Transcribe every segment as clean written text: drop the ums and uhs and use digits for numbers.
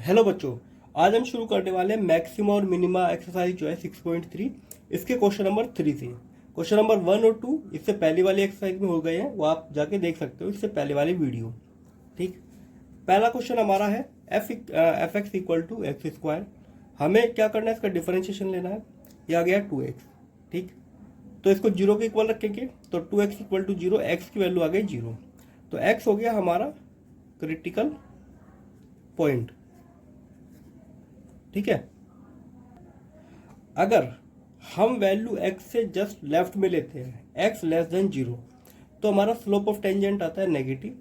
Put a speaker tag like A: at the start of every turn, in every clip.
A: Hello बच्चों, आज हम शुरू करने वाले हैं मैक्सिमा और मिनिमा एक्सरसाइज जो है 6.3। इसके क्वेश्चन नंबर 3 से क्वेश्चन नंबर 1 और 2 इससे पहली वाली एक्सरसाइज में हो गए हैं, वो आप जाके देख सकते हो इससे पहले वाली वीडियो। ठीक, पहला क्वेश्चन हमारा है f x equal to x square. हमें क्या करना है, इसका डिफरेंशिएशन लेना है। ये आ गया 2x। ठीक, तो इसको जीरो के इक्वल रखेंगे तो 2x equal to zero, x की वैल्यू आ गई 0, तो x हो गया हमारा क्रिटिकल पॉइंट। ठीक है, अगर हम वैल्यू x से जस्ट लेफ्ट में लेते हैं x लेस देन 0, तो हमारा स्लोप ऑफ टेंजेंट आता है नेगेटिव,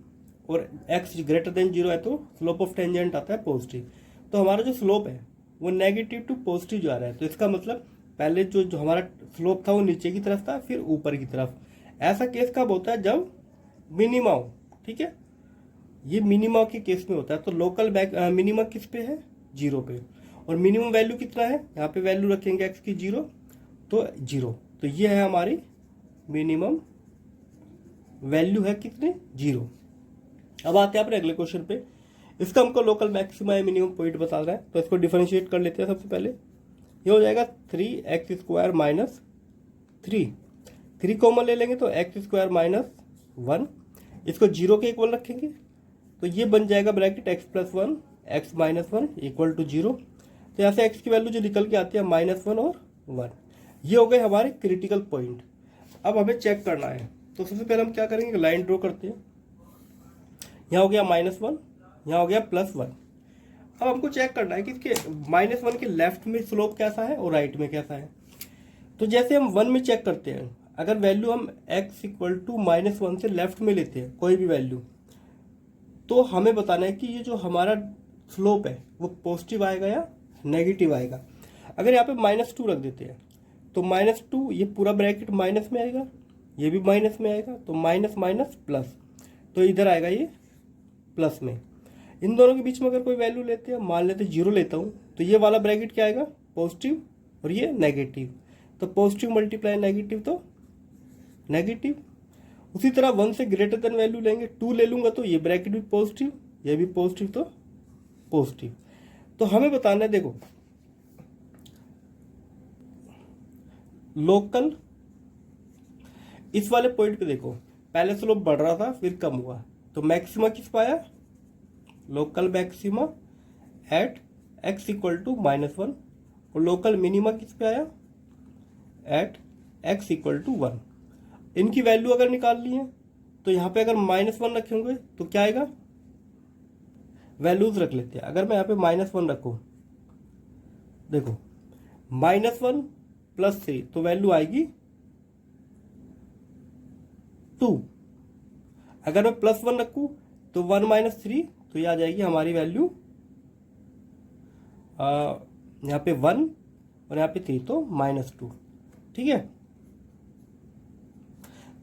A: और x ग्रेटर देन 0 है तो स्लोप ऑफ टेंजेंट आता है पॉजिटिव। तो हमारा जो स्लोप है वो नेगेटिव टू पॉजिटिव जा रहा है, तो इसका मतलब पहले जो हमारा स्लोप था वो नीचे की तरफ था, फिर ऊपर की तरफ। ऐसा केस कब होता है, जब मिनिमा हो। ठीक है, ये मिनिमा के केस में होता है। तो लोकल मिनिमा किस पे है, 0 पे, और मिनिमम वैल्यू कितना है, यहाँ पे वैल्यू रखेंगे x की 0, तो 0। तो ये है हमारी मिनिमम वैल्यू है कितने, 0। अब आते हैं अपने अगले क्वेश्चन पे। इसका हमको लोकल मैक्सिमा या मिनिमम पॉइंट बता रहा है, तो इसको डिफरेंशिएट कर लेते हैं। सबसे पहले ये हो जाएगा 3x स्क्वायर माइनस 3 कॉमन ले लेंगे तो एक्स स्क्वायर माइनस 1, इसको 0 के इक्वल रखेंगे तो ये बन जाएगा bracket x plus 1 x minus 1 equal to 0। तो यहाँ से x की वैल्यू जो निकल के आती है -1 और 1, ये हो गए हमारे क्रिटिकल पॉइंट। अब हमें चेक करना है, तो सबसे पहले हम क्या करेंगे, लाइन ड्रॉ करते हैं। यहाँ हो गया -1, यहाँ हो गया +1। अब हमको चेक करना है कि इसके -1 के लेफ्ट में स्लोप कैसा है और राइट में कैसा है। तो जैसे हम 1 में चेक करते हैं, अगर वैल्यू हम x इक्वल टू -1 से लेफ्ट में लेते हैं कोई भी वैल्यू, तो हमें बताना है कि ये जो हमारा स्लोप है वो पॉजिटिव आएगा या नेगेटिव आएगा। अगर यहाँ पे -2 रख देते हैं तो -2, ये पूरा ब्रैकेट माइनस में आएगा, ये भी माइनस में आएगा, तो माइनस माइनस प्लस, तो इधर आएगा ये प्लस में। इन दोनों के बीच में अगर कोई वैल्यू लेते हैं, मान लेते 0 लेता हूँ, तो ये वाला ब्रैकेट क्या आएगा, पॉजिटिव, और ये नेगेटिव। तो पॉजिटिव मल्टीप्लाई नेगेटिव तो नेगेटिव। उसी तरह 1 से ग्रेटर देन वैल्यू लेंगे, 2 ले लूंगा तो ये ब्रैकेट भी पॉजिटिव, ये भी पॉजिटिव, तो पॉजिटिव। तो हमें बताना है, देखो लोकल इस वाले पॉइंट पे देखो, पहले स्लोप बढ़ रहा था फिर कम हुआ, तो मैक्सिमा किस पाया, local maxima at x equal to -1, और लोकल मिनिमा किस पे आया, एट x इक्वल टू 1। इनकी वैल्यू अगर निकाल ली है तो यहाँ पे अगर -1 रखेंगे तो क्या आएगा, वैल्यूज रख लेते हैं। अगर मैं यहाँ पे -1 रखूँ, देखो -1 प्लस 3 तो वैल्यू आएगी 2। अगर मैं +1 रखूँ तो 1 - 3, तो ये आ जाएगी हमारी वैल्यू यहाँ पे 1 और यहाँ पे 3, तो -2। ठीक है,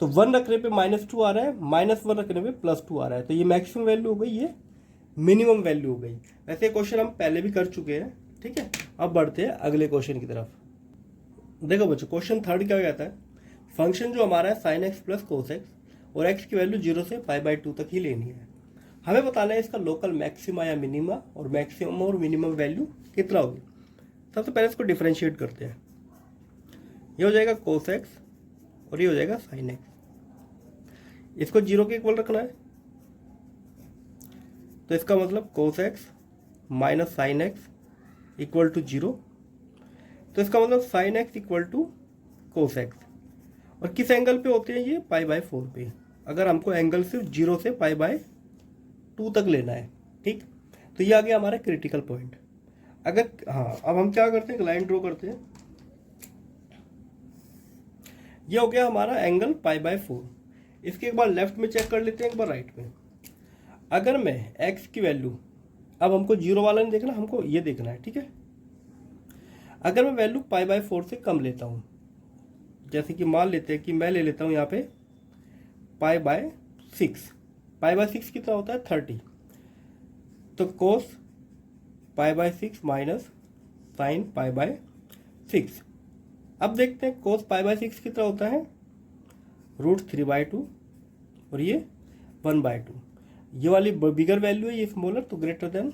A: तो 1 रखने पे -2 आ रहा है, -1 रखने पे +2 आ रहा है, तो ये मैक्सिमम वैल्यू हो गई, ये मिनिमम वैल्यू हो गई। वैसे क्वेश्चन हम पहले भी कर चुके हैं। ठीक है, अब बढ़ते हैं अगले क्वेश्चन की तरफ। देखो बच्चों, क्वेश्चन 3 क्या कहता है, फंक्शन जो हमारा है sin x plus cos x, और x की वैल्यू 0 से π/2 तक ही लेनी है। हमें बताना है इसका लोकल मैक्सिमा या मिनिमा, और मैक्सिमम और मिनिमम वैल्यू कितना होगी। सबसे पहले इसको डिफरेंशिएट करते हैं। ये हो जाएगा cos x और ये हो जाएगा sin x। इसको 0 के इक्वल रखना है, तो इसका मतलब cos x minus sin x equal to 0। तो इसका मतलब sin x equal to cos x। और किस एंगल पे होते हैं ये, π/4 पे। अगर हमको एंगल सिर्फ 0 से π/2 तक लेना है। ठीक, तो ये आ गया हमारा क्रिटिकल पॉइंट। अगर अब हम क्या करते हैं, लाइन ड्रॉ करते हैं। ये हो गया हमारा एंगल π/4। इसके एक बार लेफ्ट में चेक कर लेते हैं, एक बार राइट में। अगर मैं x की वैल्यू, अब हमको 0 वाला नहीं देखना, हमको ये देखना है। ठीक है, अगर मैं वैल्यू π/4 से कम लेता हूँ, जैसे कि मान लेते हैं कि मैं ले लेता हूँ यहाँ पे π/6। π/6 कितना होता है, 30, तो cos π/6 माइनस sin π/6। अब देखते हैं cos π/6 कितना होता है, √3/2, और ये 1/2। ये वाली बिगर वैल्यू है, ये स्मॉलर, तो ग्रेटर देन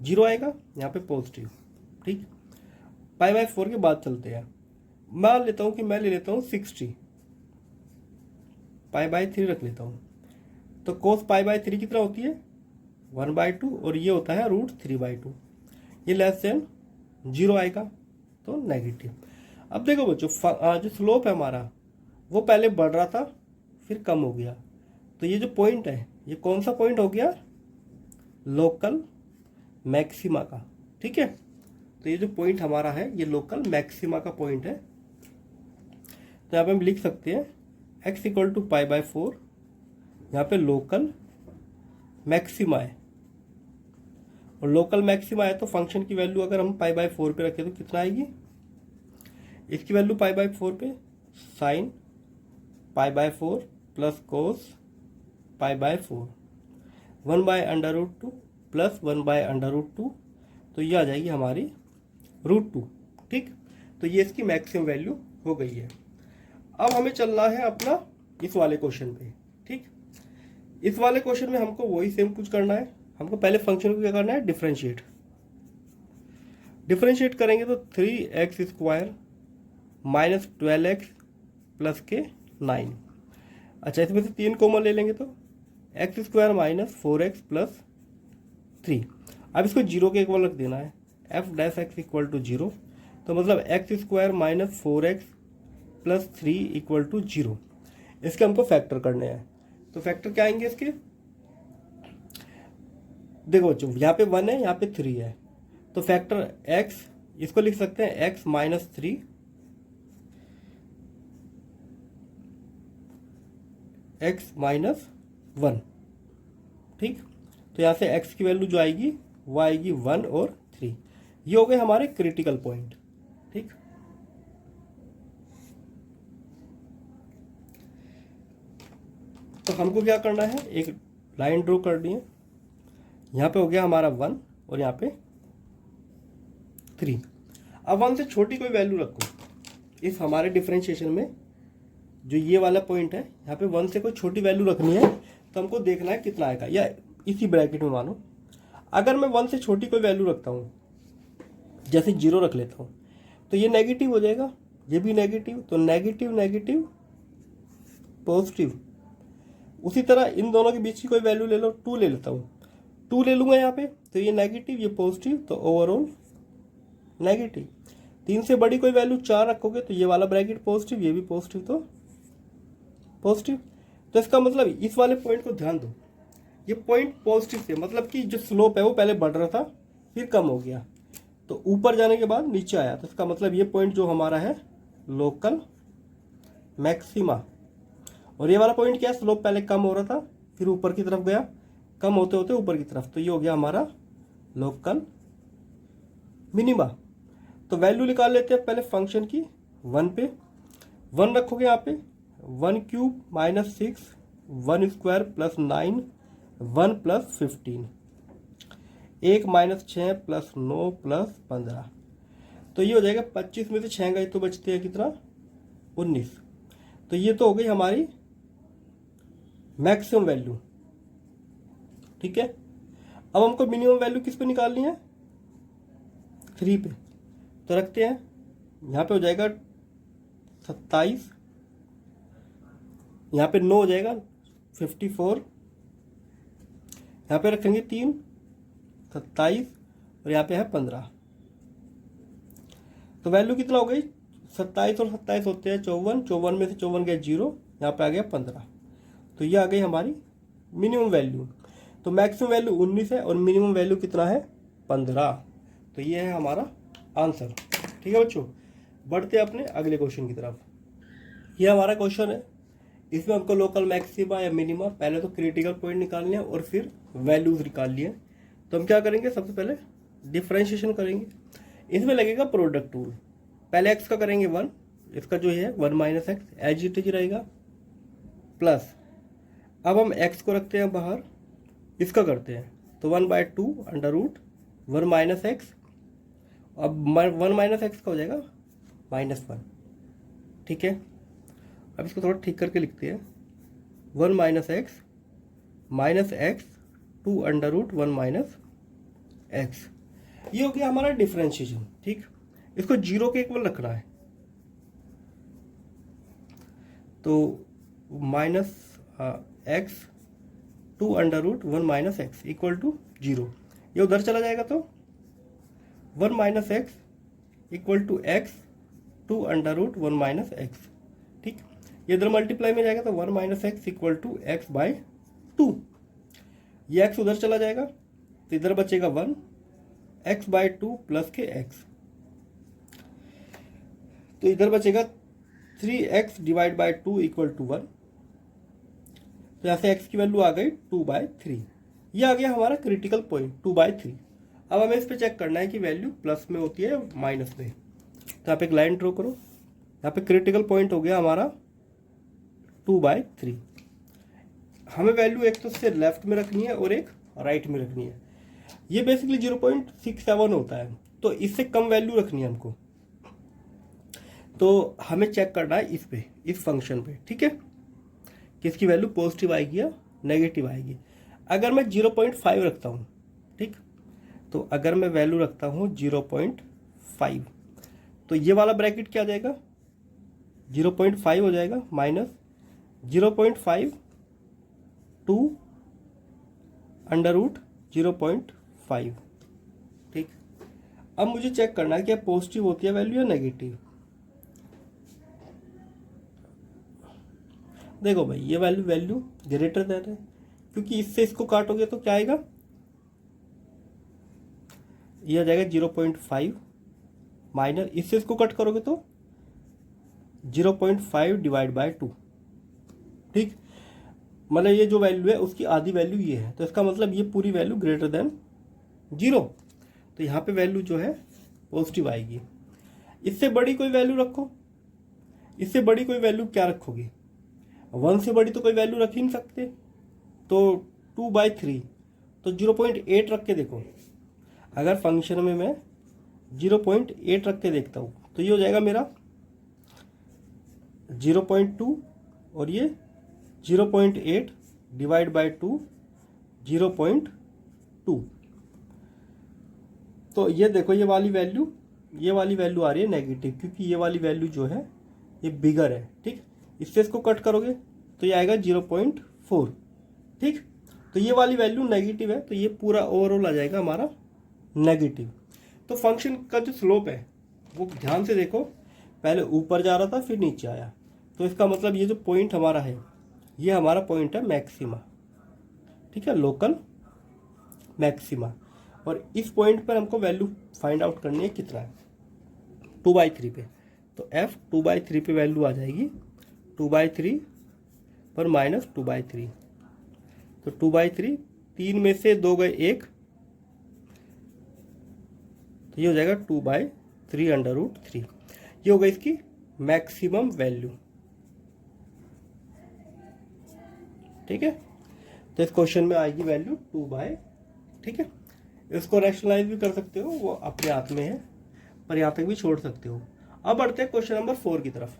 A: जीरो आएगा, यहाँ पे पॉजिटिव। ठीक, पाई बाय 4 के बाद चलते हैं। मान लेता हूँ कि मैं ले लेता हूँ 60, पाई बाय 3 रख लेता हूँ, तो कोस पाई बाय 3 कितना होती है 1/2, और ये होता है √3/2। ये लेस देन जीरो आएगा तो नेगेटिव। अब देखो बच्चों, जो स्लोप है हमारा वो पहले बढ़ रहा था फिर कम हो गया, तो ये जो पॉइंट है ये कौन सा पॉइंट हो गया, लोकल मैक्सिमा का। ठीक है, तो ये जो पॉइंट हमारा है ये लोकल मैक्सिमा का पॉइंट है। तो यहाँ पे हम लिख सकते हैं x = पाई बाय 4, यहाँ पे लोकल मैक्सिमा है, और लोकल मैक्सिमा है तो फंक्शन की वैल्यू अगर हम पाई बाय 4 पे रखें तो कितना आएगी, इसकी वैल्यू पाई बाय 4 पे sine pi by 4 plus cos pi by 4, 1/√2 plus 1/√2, तो ये आ जाएगी हमारी √2। ठीक, तो ये इसकी मैक्सिमम वैल्यू हो गई है। अब हमें चलना है अपना इस वाले क्वेश्चन पे। ठीक, इस वाले क्वेश्चन में हमको वही सेम कुछ करना है। हमको पहले फंक्शन को क्या करना है, डिफरेंशिएट। डिफरेंशिएट करेंगे तो 3x² माइनस 12x प्लस के 9। अच्छा, इसमें से 3 कॉमन ले लेंगे तो x² माइनस 4x प्लस 3। अब इसको जीरो के इक्वल रख देना है, f' = 0, तो मतलब x² माइनस 4x प्लस 3 = 0। इसके हमको फैक्टर करने हैं, तो फैक्टर क्या आएंगे इसके, देखो बच्चों यहाँ पे 1 है यहाँ पे 3 है, तो फैक्टर x, इसको लिख सकते हैं x माइनस 3 x माइनस 1। ठीक, तो यहाँ से x की वैल्यू जो आएगी वो आएगी 1 और 3। ये हो गए हमारे क्रिटिकल पॉइंट। ठीक, तो हमको क्या करना है, एक लाइन ड्रॉ करनी है। यहाँ पे हो गया हमारा 1 और यहाँ पे 3। अब 1 से छोटी कोई वैल्यू रखो इस हमारे डिफरेंशिएशन में, जो ये वाला पॉइंट है यहाँ पे 1 से कोई छोटी वैल्यू रखनी है, तो हमको देखना है कितना आएगा, या इसी ब्रैकेट में मानो अगर मैं 1 से छोटी कोई वैल्यू रखता हूँ, जैसे 0 रख लेता हूँ, तो ये नेगेटिव हो जाएगा, ये भी नेगेटिव, तो नेगेटिव नेगेटिव पॉजिटिव। उसी तरह इन दोनों के बीच की कोई वैल्यू ले लो, 2 ले लेता हूँ, 2 ले लूँगा यहाँ पे, तो ये नेगेटिव ये पॉजिटिव, तो ओवरऑल नेगेटिव। 3 से बड़ी कोई वैल्यू 4 रखोगे तो ये वाला ब्रैकेट पॉजिटिव, ये भी पॉजिटिव, तो पॉजिटिव। तो इसका मतलब इस वाले पॉइंट को ध्यान दो, ये पॉइंट पॉजिटिव से मतलब कि जो स्लोप है वो पहले बढ़ रहा था फिर कम हो गया, तो ऊपर जाने के बाद नीचे आया, तो इसका मतलब ये पॉइंट जो हमारा है लोकल मैक्सिमा। और ये वाला पॉइंट क्या है, स्लोप पहले कम हो रहा था फिर ऊपर की तरफ गया, कम होते होते ऊपर की तरफ, तो ये हो गया हमारा लोकल मिनिमा। तो वैल्यू निकाल लेते हैं पहले फंक्शन की 1 पे। 1 रखोगे यहाँ पे 1³ minus 6, 1² plus 9, 1 plus 15, 1 minus 6 plus 9 plus 15, तो ये हो जाएगा 25 में से 6 गए तो बचते हैं कितना 19। तो ये तो हो गई हमारी मैक्सिमम वैल्यू। ठीक है, अब हमको मिनिमम वैल्यू किस पे निकालनी है, 3 पे, तो रखते हैं यहाँ पे हो जाएगा 27, यहाँ पे 9 हो जाएगा 54, यहाँ पे रखेंगे 3, 27 और यहाँ पे है 15, तो वैल्यू कितना हो गई 27 और 27 होते हैं 54, 54 में से 54 गया 0, यहाँ पे आ गया 15, तो ये आ गई हमारी मिनिमम वैल्यू। तो मैक्सिमम वैल्यू 19 है और मिनिमम वैल्यू कितना है 15, तो ये है हमारा आंसर। ठीक है बच्चों, बढ़ते हैं अपने अगले क्वेश्चन की तरफ। ये हमारा क्वेश्चन है, इसमें हमको लोकल मैक्सिमा या मिनिमा, पहले तो क्रिटिकल पॉइंट निकालने हैं और फिर वैल्यूज निकाल लिए। तो हम क्या करेंगे, सबसे पहले डिफरेंशिएशन करेंगे। इसमें लगेगा प्रोडक्ट टूल। पहले x का करेंगे 1, इसका जो है 1 minus x as it is रहेगा, प्लस अब हम x को रखते हैं बाहर, इसका करते हैं तो 1/2 √1 माइनस एक्स, अब 1 माइनस एक्स का हो जाएगा -1। ठीक है, अब इसको थोड़ा ठीक करके लिखते हैं 1 माइनस एक्स 2 √1 माइनस एक्स, ये हो गया हमारा डिफरेंशिएशन। ठीक, इसको 0 के इक्वल रखना है, तो minus x two under root 1 minus x equal to 0। ये उधर चला जाएगा तो 1 minus x equal to x two under root 1 minus x. ठीक, ये इधर मल्टीप्लाई में जाएगा तो 1 minus x equal to x by 2। ये एक्स उधर चला जाएगा तो इधर बचेगा 1 एक्स बाय 2 प्लस के एक्स, तो इधर बचेगा 3x divide by 2 equal to 1। तो यहाँ से x की वैल्यू आ गई 2/3। ये आ गया हमारा क्रिटिकल पॉइंट 2/3। अब हमें इस पे चेक करना है कि वैल्यू प्लस में होती है माइनस में। तो यहाँ पे एक लाइन ड्रॉ करो, यहाँ पे क्रिटिकल पॉइंट हो गया हमारा 2/3। हमें वैल्यू एक तो से लेफ्ट में रखनी है और एक राइट में रखनी है। ये बेसिकली 0.67 होता है, तो इससे कम वैल्यू रखनी है हमको। तो हमें चेक करना है इस पे, इस फंक्शन पे। ठीक है, किसकी वैल्यू पॉजिटिव आएगी या नेगेटिव आएगी। अगर मैं 0.5 रखता हूँ, ठीक, तो अगर मैं वैल्यू रखता हूँ 0.5, तो ये वाला ब्रैकेट क्या आ जाएगा, 0.5 हो जाएगा माइनस 0.5 टू अंडर रूट 0.5। ठीक, अब मुझे चेक करना है कि पॉजिटिव होती है वैल्यू या नेगेटिव। देखो भाई, ये वैल्यू ग्रेटर देन है, क्योंकि इससे इसको काटोगे तो क्या आएगा, ये आ जाएगा 0.5 माइनस इससे इसको कट करोगे तो 0.5 डिवाइड बाय 2। ठीक, मतलब ये जो वैल्यू है उसकी आधी वैल्यू ये है, तो इसका मतलब ये पूरी वैल्यू ग्रेटर देन 0। तो यहाँ पे वैल्यू जो है पॉजिटिव आएगी। इससे बड़ी कोई वैल्यू रखो, इससे बड़ी कोई वैल्यू क्या रखोगे, 1 से बड़ी तो कोई वैल्यू रख ही नहीं सकते। तो 2/3, तो 0.8 रख के देखो। अगर फंक्शन में मैं 0.8 रख के देखता हूँ तो ये हो जाएगा मेरा 0.2 और ये 0.8 डिवाइड बाय 2 0.2। तो ये देखो, ये वाली वैल्यू आ रही है नेगेटिव, क्योंकि ये वाली वैल्यू जो है ये बिगर है। ठीक, इससे इसको कट करोगे तो ये आएगा 0.4। ठीक, तो ये वाली वैल्यू नेगेटिव है, तो ये पूरा ओवरऑल आ जाएगा हमारा नेगेटिव। तो फंक्शन का जो स्लोप है वो ध्यान से देखो, पहले ऊपर जा रहा था फिर नीचे आया, तो इसका मतलब ये जो पॉइंट हमारा है ये हमारा पॉइंट है मैक्सिमा। ठीक है, लोकल मैक्सिमा। और इस पॉइंट पर हमको वैल्यू फाइंड आउट करनी है कितना है, 2/3 पे। तो f 2/3 पे वैल्यू आ जाएगी 2/3 पर माइनस 2/3। तो 2/3, 3 में से 2 गए 1, तो ये हो जाएगा 2/3 अंडर रूट 3। ये होगा इसकी मैक्सिमम वैल्यू। ठीक है, तो इस क्वेश्चन में आएगी वैल्यू 2/। ठीक है, इसको रैशनलाइज भी कर सकते हो, वो अपने हाथ में है, पर यहाँ तक भी छोड़ सकते हो। अब बढ़ते हैं क्वेश्चन नंबर 4 की तरफ।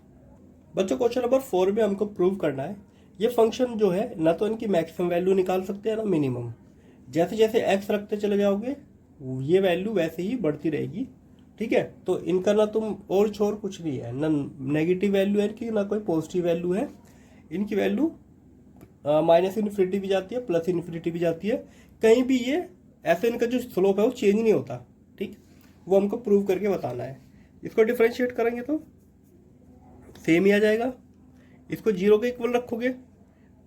A: बच्चों, क्वेश्चन नंबर 4 में हमको प्रूव करना है ये फंक्शन जो है ना तो इनकी मैक्सिमम वैल्यू निकाल सकते हैं ना मिनिमम। जैसे जैसे एक्स रखते चले जाओगे ये वैल्यू वैसे ही बढ़ती रहेगी। ठीक है, तो इनका ना तुम और छोर कुछ नहीं है, ना नेगेटिव वैल्यू है इनकी, ना कोई पॉजिटिव वैल्यू है। इनकी वैल्यू माइनस इन्फिनिटी भी जाती है, प्लस इन्फिनिटी भी जाती है, कहीं भी ये ऐसे इनका जो स्लोप है वो चेंज नहीं होता। ठीक, वो हमको प्रूव करके बताना है। इसको डिफरेंशिएट करेंगे तो सेम ही आ जाएगा। इसको 0 के इक्वल रखोगे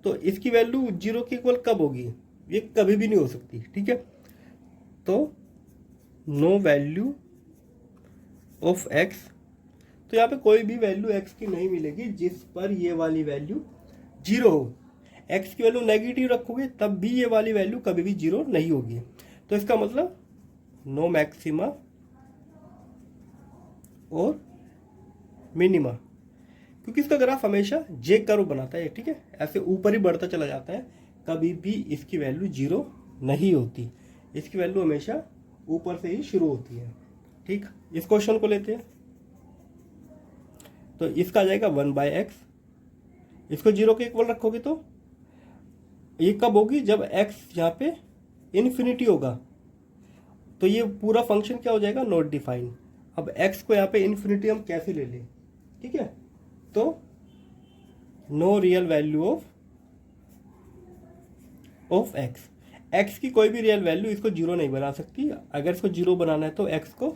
A: तो इसकी वैल्यू 0 के इक्वल कब होगी, ये कभी भी नहीं हो सकती। ठीक है, तो नो वैल्यू ऑफ x, तो यहाँ पे कोई भी वैल्यू x की नहीं मिलेगी जिस पर ये वाली वैल्यू 0 हो। x की वैल्यू नेगेटिव रखोगे तब भी ये वाली वैल्यू कभी भी 0 नहीं होगी। तो इसका मतलब नो मैक्सिमा और मिनिमा, क्योंकि इसका ग्राफ हमेशा जे कर्व बनाता है। ठीक है, ऐसे ऊपर ही बढ़ता चला जाता है, कभी भी इसकी वैल्यू 0 नहीं होती। इसकी वैल्यू हमेशा ऊपर से ही शुरू होती है। ठीक, इस क्वेश्चन को लेते हैं, तो इसका आ जाएगा 1/x। इसको 0 के इक्वल रखोगे तो ये कब होगी, जब x यहाँ पे इन्फिनिटी होगा। तो ये पूरा फंक्शन क्या हो जाएगा, नॉट डिफाइंड। अब x को यहाँ पे इन्फिनिटी हम कैसे ले लें, ठीक है, तो no real value of x की कोई भी रियल वैल्यू इसको जीरो नहीं बना सकती। अगर इसको जीरो बनाना है तो x को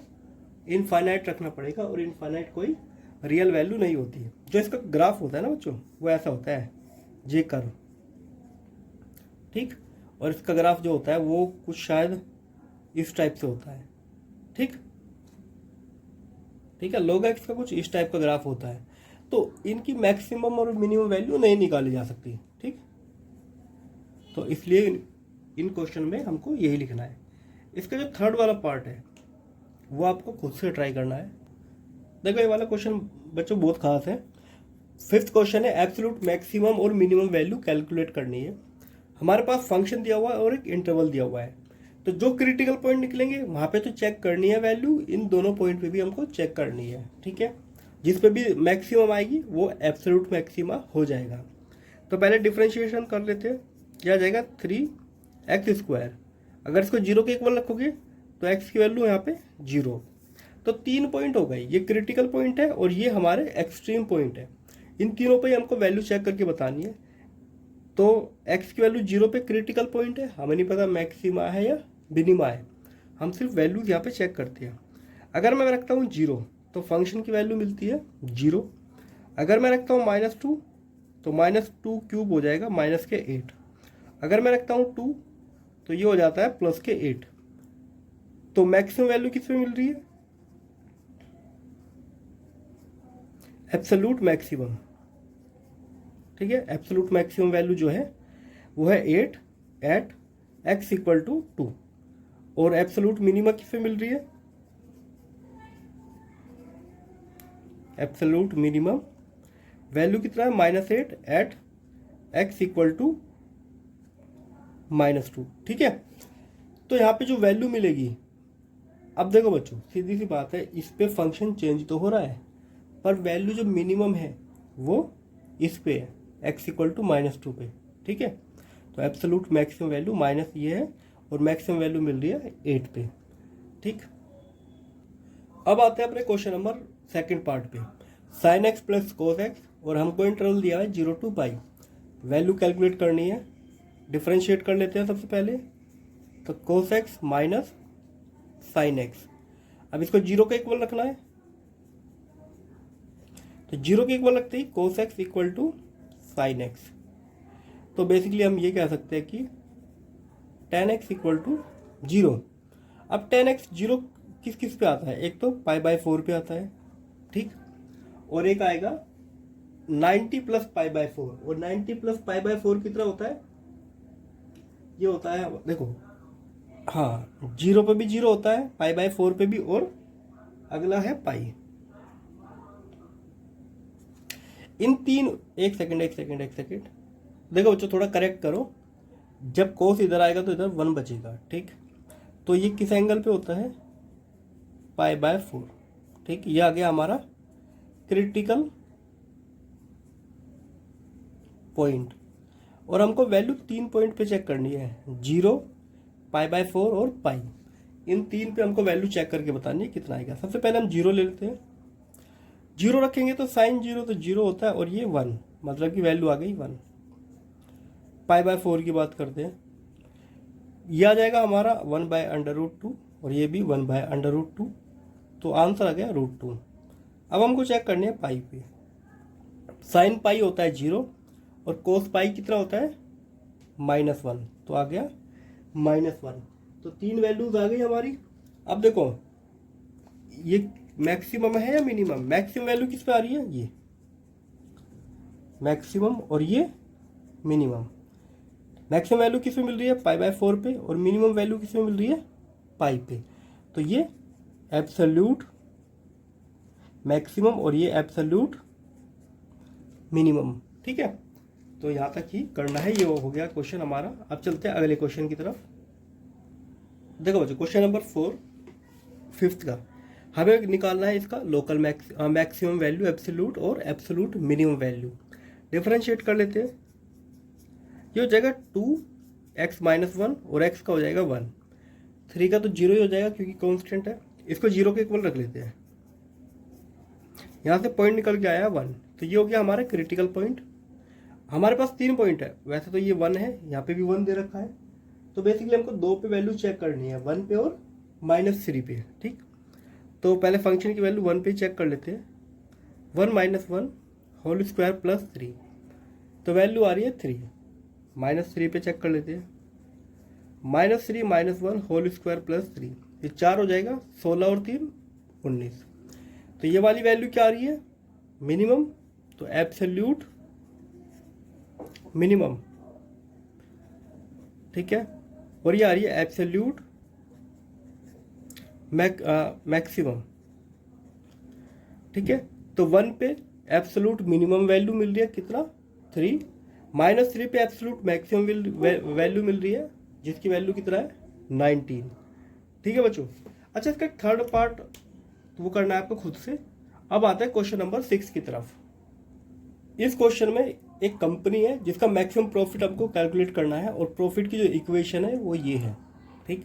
A: इनफाइनाइट रखना पड़ेगा, और इनफाइनाइट कोई रियल वैल्यू नहीं होती है। जो इसका ग्राफ होता है ना बच्चों, वो ऐसा होता है, जे कर्व, ठीक। और इसका ग्राफ जो होता है वो कुछ शायद इस टाइप से होता है, ठीक है। log x का कुछ इस टाइप का ग्राफ होता है। तो इनकी मैक्सिमम और मिनिमम वैल्यू नहीं निकाली जा सकती, ठीक। तो इसलिए इन क्वेश्चन में हमको यही लिखना है। इसका जो थर्ड वाला पार्ट है वो आपको खुद से ट्राई करना है। देखो ये वाला क्वेश्चन बच्चों बहुत खास है। फिफ्थ क्वेश्चन है, एब्सोल्यूट मैक्सिमम और मिनिमम वैल्यू कैलकुलेट करनी है। हमारे पास फंक्शन दिया हुआ है और एक इंटरवल दिया हुआ है। तो जो क्रिटिकल पॉइंट निकलेंगे वहाँ पे तो चेक करनी है वैल्यू, इन दोनों पॉइंट पे भी हमको चेक करनी है, ठीक है। जिस पे भी मैक्सिमम आएगी वो एब्सोल्यूट मैक्सिमा हो जाएगा। तो पहले डिफरेंशिएशन कर लेते हैं। क्या आ जाएगा, 3x²। अगर इसको जीरो के इक्वल रखोगे तो x की वैल्यू यहाँ पे 0। तो 3 पॉइंट हो गए, ये क्रिटिकल पॉइंट है और ये हमारे एक्सट्रीम पॉइंट है। इन तीनों पे हमको वैल्यू चेक करके बतानी है। तो x की वैल्यू 0 पे क्रिटिकल पॉइंट है, हमें नहीं पता मैक्सिमा है या मिनिमा है, हम सिर्फ वैल्यूज यहाँ पे चेक करते हैं। अगर मैं रखता हूँ 0 तो फंक्शन की वैल्यू मिलती है 0। अगर मैं रखता हूँ -2 तो -2 क्यूब हो जाएगा -8। अगर मैं रखता हूँ 2 तो ये हो जाता है +8। तो मैक्सिमम वैल्यू किस में मिल रही है, एब्सोल्यूट मैक्सिमम, ठीक है। एब्सोल्यूट मैक्सिमम वैल्यू जो है वो है 8 एट x = 2। और एब्सोल्यूट मिनिमा किस में मिल रही है, एब्सोल्यूट मिनिमम वैल्यू कितना है, -8 एट x = -2, ठीक है। तो यहाँ पे जो वैल्यू मिलेगी, अब देखो बच्चों सीधी सी बात है, इस पे फंक्शन चेंज तो हो रहा है पर वैल्यू जो मिनिमम है वो इस पे है, x = -2 पे, ठीक है। तो एब्सोल्यूट मैक्सिमम वैल्यू माइनस ये है और मैक्सिमम वैल्यू मिल रही है 8 पे, ठीक। अब आते हैं अपने क्वेश्चन नंबर सेकंड पार्ट पे। sin x + cos x और हमको इंटरवल दिया है 0 to π। वैल्यू कैलकुलेट करनी है, डिफरेंशिएट कर लेते हैं सबसे पहले। तो cos x minus sin x, अब इसको 0 के इक्वल रखना है। तो 0 के इक्वल रखते ही cos x = sin x। तो बेसिकली हम ये कह सकते हैं कि tan x = 0। अब tan x 0 किस किस पे आता है, एक तो π/4 पे आता है, ठीक। और एक आएगा 90 + π/4। और 90 + π/4 कितना होता है, ये होता है, देखो हाँ 0 पे भी 0 होता है, π/4 पे भी, और अगला है पाई। इन तीन, एक सेकंड देखो बच्चों थोड़ा करेक्ट करो, जब कोस इधर आएगा तो इधर 1 बचेगा, ठीक। तो ये किस एंगल पे होता है, π/4, ठीक। ये आ गया हमारा क्रिटिकल पॉइंट। और हमको वैल्यू 3 पॉइंट पे चेक करनी है, 0, π/4 और पाई। इन तीन पे हमको वैल्यू चेक करके बतानी है कितना आएगा। सबसे पहले हम 0 ले लेते हैं। 0 रखेंगे तो sin 0 तो 0 होता है, और ये 1, मतलब कि वैल्यू आ गई 1। π/4 की बात करते हैं, ये आ जाएगा हमारा 1/√2 और ये भी 1/√2। तो आंसर आ गया √2। अब हमको चेक करनी है पाई पे। sin पाई होता है 0 और cos पाई कितना होता है -1, तो आ गया -1। तो 3 वैल्यूज आ गई हमारी। अब देखो ये मैक्सिमम है या मिनिमम, मैक्सिमम वैल्यू किस पे आ रही है, ये मैक्सिमम, और ये मिनिमम। मैक्सिमम वैल्यू किस में मिल रही है, π/4 पे, और मिनिमम वैल्यू किस में मिल रही है, पाई पे। तो ये एब्सोल्यूट मैक्सिमम और ये एब्सोल्यूट मिनिमम, ठीक है। तो यहाँ तक ही करना है, ये हो गया क्वेश्चन हमारा। अब चलते हैं अगले क्वेश्चन की तरफ। देखो बच्चों क्वेश्चन नंबर 4 फिफ्थ का, हमें निकालना है इसका लोकल मैक्सिमम वैल्यू, एब्सोल्यूट और एब्सोल्यूट मिनिमम वैल्यू। डिफरेंशिएट कर लेते हैं। ये हो जाएगा 2x - 1 और x का हो जाएगा 1। 3 का तो 0 ही हो जाएगा क्योंकि कांस्टेंट है, इसको 0 के इक्वल रख लेते हैं। यहाँ से पॉइंट निकल के आया 1, तो ये हो गया हमारा क्रिटिकल पॉइंट। हमारे पास 3 पॉइंट है, वैसे तो ये 1 है, यहाँ पे भी 1 दे रखा है, तो बेसिकली हमको 2 पे वैल्यू चेक करनी है, 1 पे और -3 पे। ठीक, तो पहले फंक्शन की वैल्यू 1 पे चेक कर लेते हैं। 1 - 1 होल स्क्वायर प्लस 3, तो वैल्यू आ रही है 3। -3 पे चेक कर लेते हैं। -3 - 1 होल स्क्वायर प्लस 3, ये 4 हो जाएगा, 16 और 3 19। तो ये वाली वैल्यू क्या आ रही है? मिनिमम, तो एब्सोल्यूट मिनिमम। ठीक है, और ये आ रही है एब्सोल्यूट मैक्सिमम। ठीक है, तो 1 पे एब्सोल्यूट मिनिमम वैल्यू मिल रही है कितना? 3। -3 पे एब्सोल्यूट मैक्सिमम वैल्यू मिल रही है, जिसकी वैल्यू कितना है? 19। ठीक है बच्चों। अच्छा, इसका थर्ड पार्ट वो करना है आपको खुद से। अब आता है क्वेश्चन नंबर 6 की तरफ। इस क्वेश्चन में एक कंपनी है जिसका मैक्सिमम प्रॉफिट हमको कैलकुलेट करना है, और प्रॉफिट की जो इक्वेशन है वो ये है। ठीक,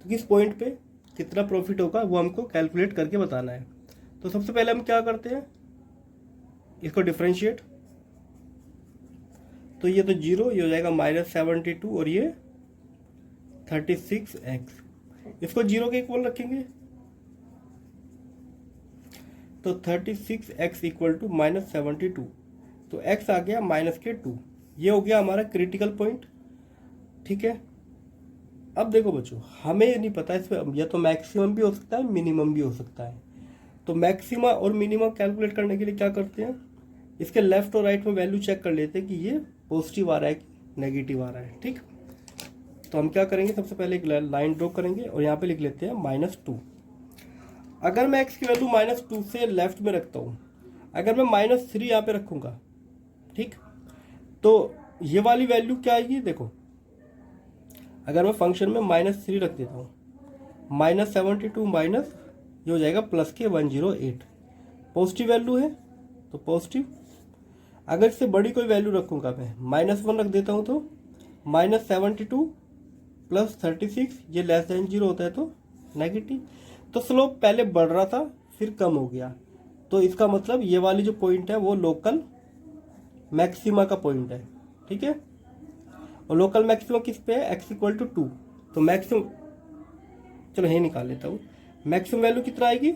A: तो किस पॉइंट पे कितना प्रॉफिट होगा वो हमको कैलकुलेट करके बताना है। तो सबसे पहले हम क्या करते हैं, इसको डिफरेंशिएट, तो ये तो 0, ये हो जाएगा -72 और ये 36x। इसको 0 के इक्वल रखेंगे, तो 36x इक्वल टू -72, तो x आ गया -2। ये हो गया हमारा क्रिटिकल पॉइंट। ठीक है, अब देखो बच्चों, हमें ये नहीं पता इसमें या तो मैक्सिमम भी हो सकता है, मिनिमम भी हो सकता है। तो मैक्सिमा और मिनिमम कैलकुलेट करने के लिए क्या करते हैं, इसके लेफ्ट और राइट में वैल्यू चेक कर लेते हैं कि ये पॉजिटिव आ रहा है कि नेगेटिव आ रहा है। ठीक, तो हम क्या करेंगे, सबसे पहले एक लाइन ड्रॉ करेंगे और यहाँ पे लिख लेते हैं -2। अगर मैं x की वैल्यू -2 से लेफ्ट में रखता हूँ, अगर मैं -3 यहाँ पे रखूँगा, ठीक, तो ये वाली वैल्यू क्या आएगी? देखो, अगर मैं फंक्शन में -3 रख देता हूँ, -72 माइनस ये हो जाएगा प्लस के 108, पॉजिटिव वैल्यू है तो पॉजिटिव। अगर इससे बड़ी कोई वैल्यू रखूँगा मैं, -1 रख देता हूँ, तो -72 प्लस 36, ये लेस देन 0 होता है तो नेगेटिव। तो स्लोप पहले बढ़ रहा था फिर कम हो गया, तो इसका मतलब ये वाली जो पॉइंट है वो लोकल मैक्सिमा का पॉइंट है। ठीक है, और लोकल मैक्सिमा किस पे है? x इक्वल टू 2, तो मैक्सिमम, चलो यही निकाल लेता हूँ, मैक्सिमम वैल्यू कितना आएगी?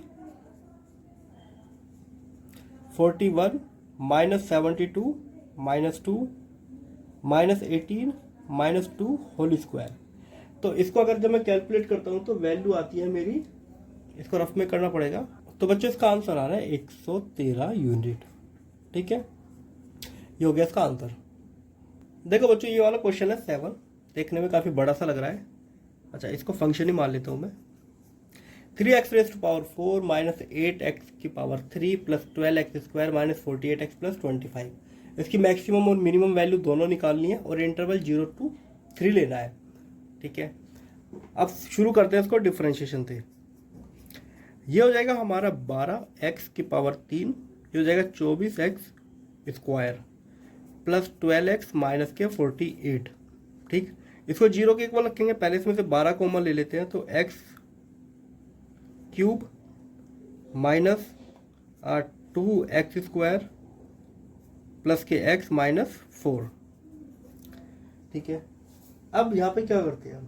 A: 41 -72 -2 -18 -2 होल स्क्वायर। तो इसको अगर जब मैं कैलकुलेट करता हूँ तो वैल्यू आती है मेरी, इसको रफ में करना पड़ेगा, तो बच्चों इसका आंसर आ रहा है 113 यूनिट। ठीक है, ये हो गया इसका आंसर। देखो बच्चों, ये वाला क्वेश्चन है 7, देखने में काफ़ी बड़ा सा लग रहा है। अच्छा, इसको फंक्शन ही मान लेता हूँ मैं। 3x raise to power 4 -8x की power 3 plus 12x² -48x plus 25। इसकी मैक्सिमम और मिनिमम वैल्यू दोनों निकालनी है और इंटरवल 0 to 3 लेना है। ठीक है, अब शुरू करते हैं इसको डिफरेंशिएशन से। ये हो जाएगा हमारा 12x की पावर 3, ये हो जाएगा 24x² प्लस 12x माइनस के 48। ठीक, इसको 0 के इक्वल रखेंगे, पहले इसमें से 12 कॉमन ले लेते हैं, तो x³ माइनस 2x² प्लस के x माइनस 4। ठीक है, अब यहाँ पे क्या करते हैं हम,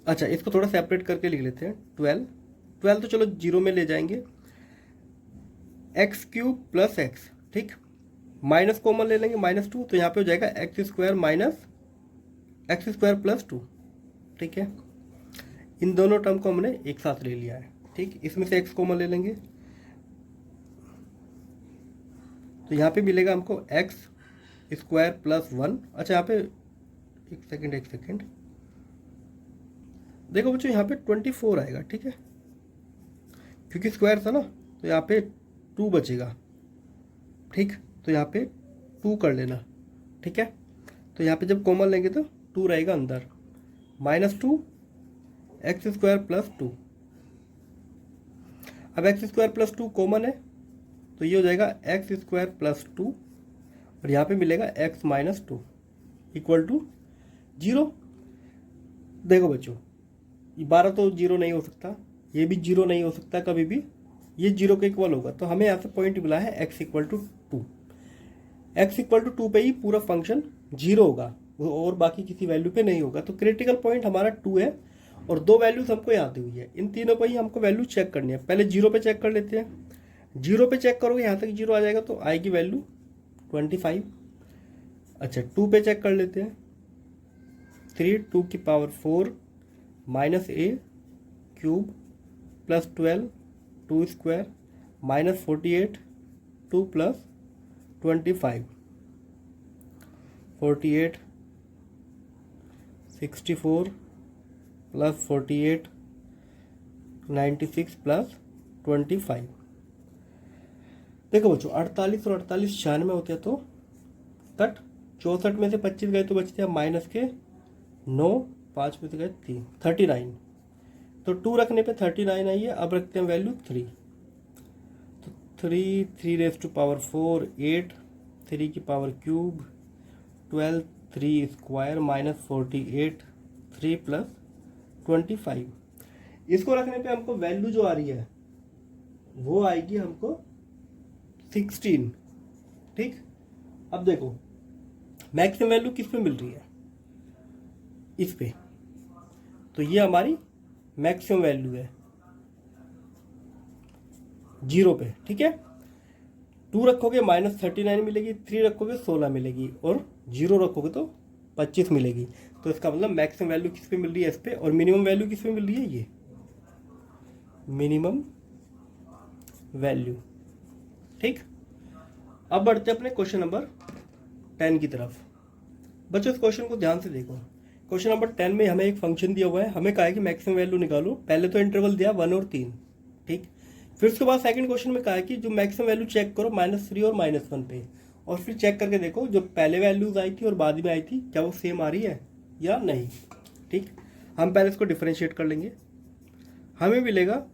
A: अच्छा इसको थोड़ा सेपरेट करके लिख लेते हैं। 12 तो चलो 0 में ले जाएंगे, x³ प्लस x। ठीक, माइनस कॉमन ले लेंगे, -2, तो यहाँ पे हो जाएगा x² माइनस x² प्लस 2। ठीक है, इन दोनों टर्म को हमने एक साथ ले लिया है। ठीक, इसमें से x कॉमन ले लेंगे, तो यहाँ पे मिलेगा हमको x² प्लस 1। अच्छा, यहाँ पे एक सेकेंड, देखो बच्चों यहाँ पे 24 आएगा। ठीक है, क्योंकि स्क्वायर था ना, तो यहाँ पे 2 बचेगा। ठीक, तो यहाँ पे 2 कर लेना। ठीक है, तो यहाँ पे जब कॉमन लेंगे तो 2 रहेगा अंदर, -2 x² प्लस 2। अब x² प्लस 2 कॉमन है, तो ये हो जाएगा x² प्लस 2, और यहाँ पे मिलेगा x minus 2 equal to zero. देखो बच्चों, 12 तो जीरो नहीं हो सकता, ये भी जीरो नहीं हो सकता कभी भी, ये जीरो के इक्वल होगा। तो हमें यहाँ से पॉइंट मिला है x equal to 2। x equal to 2 पे ही पूरा फंक्शन जीरो होगा और बाकी किसी वैल्यू पे नहीं होगा। तो क्रिटिकल पॉइंट हमारा 2 है और दो वैल्यूज हमको यहाँ दी हुई है, इन तीनों पर ही हमको वैल्यू चेक करनी है। पहले जीरो पे चेक कर लेते हैं। जीरो पे चेक करोगे, यहाँ तक जीरो आ जाएगा तो आएगी वैल्यू 25। अच्छा, 2 पे चेक कर लेते हैं। 3 2 की power 4 minus a cube plus 12 2 square minus 48 2 plus 25 48 64 plus 48 96 plus 25। देखो बच्चों, 48 और 48 96 होते हैं तो कट, 64 में से 25 गए तो बचते हैं माइनस के 9, 5 में से गए 3, 39। तो 2 रखने पे 39 आई है। अब रखते हैं वैल्यू 3, तो 3 रेज टू पावर 4 8, 3 की power cube 12 3 square minus 48 3 plus 25। इसको रखने पे हमको वैल्यू जो आ रही है वो आएगी हमको 16। ठीक, अब देखो मैक्सिमम वैल्यू किस पे मिल रही है, इस पे। तो ये हमारी मैक्सिमम वैल्यू है जीरो पे। ठीक है, 2 रखोगे माइनस 39 मिलेगी, 3 रखोगे 16 मिलेगी और 0 रखोगे तो 25 मिलेगी। तो इसका मतलब मैक्सिमम वैल्यू किस पे मिल रही है, इस पे। और मिनिमम वैल्यू किस पे मिल रही है, ये मिनिमम वैल्यू। ठीक, अब बढ़ते हैं अपने क्वेश्चन नंबर 10 की तरफ। बच्चों, इस क्वेश्चन को ध्यान से देखो। क्वेश्चन नंबर 10 में हमें एक फंक्शन दिया हुआ है, हमें कहा है कि मैक्सिमम वैल्यू निकालो। पहले तो इंटरवल दिया 1 और 3। ठीक, फिर उसके बाद सेकंड क्वेश्चन में कहा है कि जो मैक्सिमम वैल्यू चेक करो -3 और -1 पे, और फिर चेक करके देखो जो पहले वैल्यूज आई थी और बाद में आई थी क्या वो सेम आ रही है या नहीं। ठीक, हम पहले इसको डिफरेंशिएट कर लेंगे। हमें मिलेगा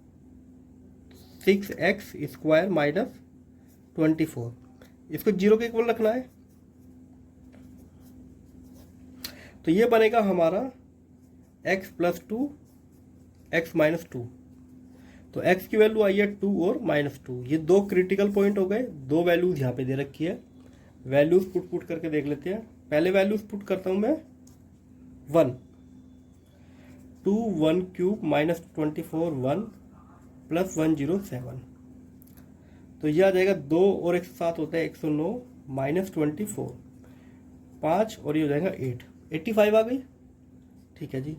A: 6x स्क्वायर माइनस 24। इसको 0 के इक्वल रखना है, तो ये बनेगा हमारा x प्लस 2 x माइनस 2। तो x की वैल्यू आई है 2 और -2। ये दो क्रिटिकल पॉइंट हो गए, दो वैल्यूज यहाँ पे दे रखी है। वैल्यूज पुट करके देख लेते हैं। पहले वैल्यूज पुट करता हूँ मैं 1 2 1 क्यूब माइनस 24 1 प्लस 107। तो ये आ जाएगा 2 और एक साथ होता है 109 माइनस 24 5 और ये हो जाएगा 8, 85 आ गई। ठीक है जी,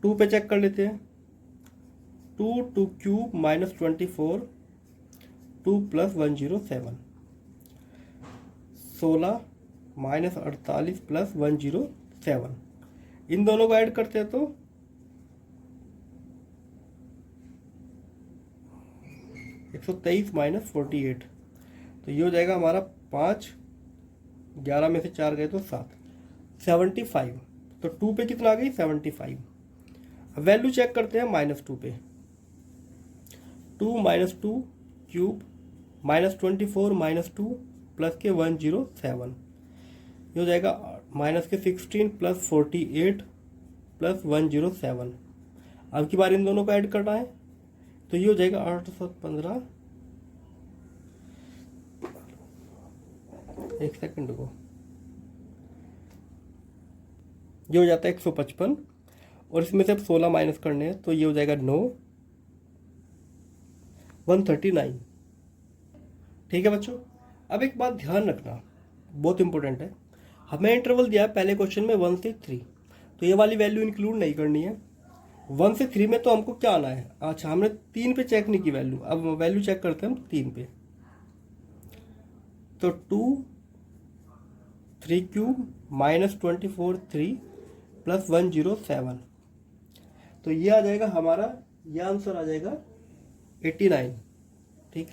A: 2 पे चेक कर लेते हैं। 2 cube minus 24 2 plus 107 16 minus 48 plus 107। इन दोनों को ऐड करते हैं तो 123 माइनस 48। तो ये हो जाएगा हमारा 5, 11 में से 4 गए तो 7, 75। तो 2 पे कितना आ गई 75। अब वैल्यू चेक करते हैं -2 पे। 2 minus 2 cube minus 24 minus 2 plus के 107। ये हो जाएगा माइनस के 16 प्लस 48 प्लस 107। अब की बार इन दोनों को ऐड करना है, तो ये हो जाएगा 815। एक सेकंड को, ये हो जाता है 155 और इसमें से अब 16 माइनस करने हैं, तो ये हो जाएगा 9 139। ठीक है बच्चों, अब एक बात ध्यान रखना, बहुत इंपॉर्टेंट है। हमें इंटरवल दिया है पहले क्वेश्चन में 1 से 3, तो ये वाली वैल्यू इंक्लूड नहीं करनी है। 1 से 3 में तो हमको क्या आना है, अच्छा हमने 3 पे चेक नहीं की वैल्यू। अब वैल्यू चेक करते हैं हम 3 पे। तो 2 3 क्यूब माइनस 24 3 प्लस 107। तो ये आ जाएगा हमारा, ये आंसर आ जाएगा 89। ठीक,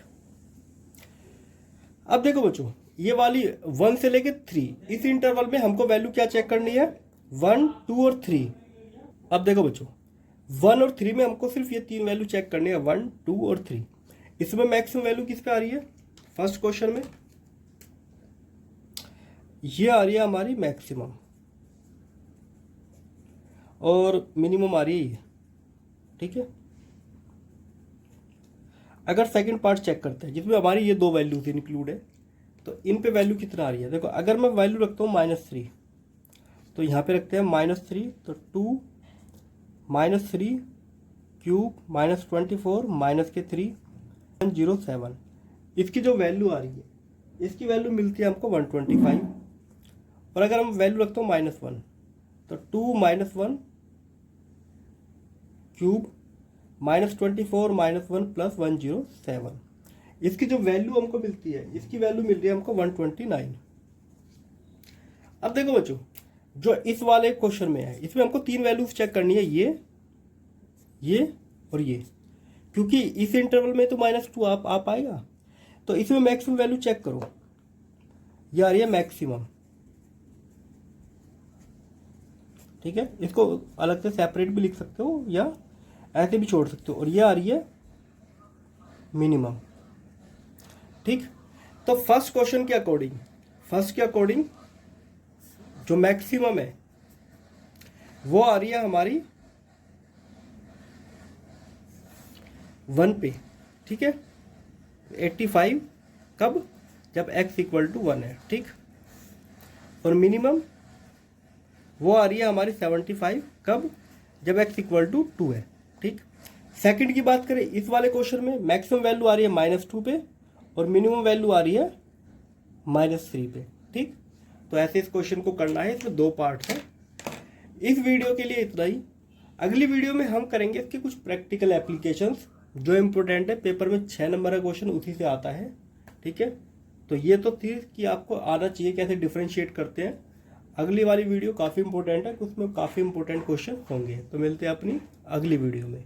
A: अब देखो बच्चों, ये वाली 1 से लेके 3, इस इंटरवल में हमको वैल्यू क्या चेक करनी है, 1 2 और 3। अब देखो बच्चों, 1 और 3 में हमको सिर्फ ये 3 वैल्यू चेक करनी है, 1 2 और 3। इसमें मैक्सिमम वैल्यू किस पे आ रही है, फर्स्ट क्वेश्चन में ये आ रही है हमारी मैक्सिमम। और मिनिमम आ रही है ये, ठीक है। अगर सेकंड पार्ट चेक करते हैं जिसमें हमारी ये दो वैल्यूज इंक्लूड है, तो इन पे वैल्यू कितना आ रही है। देखो अगर मैं वैल्यू रखता हूँ -3, तो यहाँ पे रखते हैं -3, तो 2 -3 क्यूब -24 माइनस के 3 107, इसकी जो वैल्यू आ रही है इसकी वैल्यू मिलती है हमको 125। और अगर हम वैल्यू रखते हो -1, तो 2 -1 क्यूब -24 -1 प्लस 107, इसकी जो वैल्यू हमको मिलती है इसकी वैल्यू मिल रही है हमको 129। अब देखो बच्चों, जो इस वाले क्वेश्चन में है इसमें हमको तीन वैल्यूज चेक करनी है, ये और ये, क्योंकि इस इंटरवल में तो -2 आ पाएगा। तो इसमें मैक्सिमम वैल्यू चेक करो, ये आ रही है मैक्सिमम, ठीक है। इसको अलग से सेपरेट भी लिख सकते हो या ऐसे भी छोड़ सकते हो। और ये आ रही है मिनिमम, ठीक। तो फर्स्ट क्वेश्चन के अकॉर्डिंग जो मैक्सिमम है वो आ रही है हमारी 1 पे, ठीक है। 85 कब, जब x = 1 है, ठीक। और मिनिमम वो आ रही है हमारी 75 कब, जब x = 2 है, ठीक। सेकंड की बात करें इस वाले क्वेश्चन में मैक्सिमम वैल्यू आ रही है -2 पे और मिनिमम वैल्यू आ रही है -3 पे, ठीक। तो ऐसे इस क्वेश्चन को करना है, इसमें 2 पार्ट है। इस वीडियो के लिए इतना ही। अगली वीडियो में हम करेंगे इसके कुछ प्रैक्टिकल एप्लीकेशंस जो इम्पोर्टेंट है, पेपर में 6 नंबर का क्वेश्चन उसी से आता है, ठीक है। तो ये तो थी कि आपको आना चाहिए कैसे डिफरेंशिएट करते हैं। अगली वाली वीडियो काफ़ी इंपॉर्टेंट है, उसमें काफ़ी इंपॉर्टेंट क्वेश्चन होंगे। तो मिलते हैं अपनी अगली वीडियो में।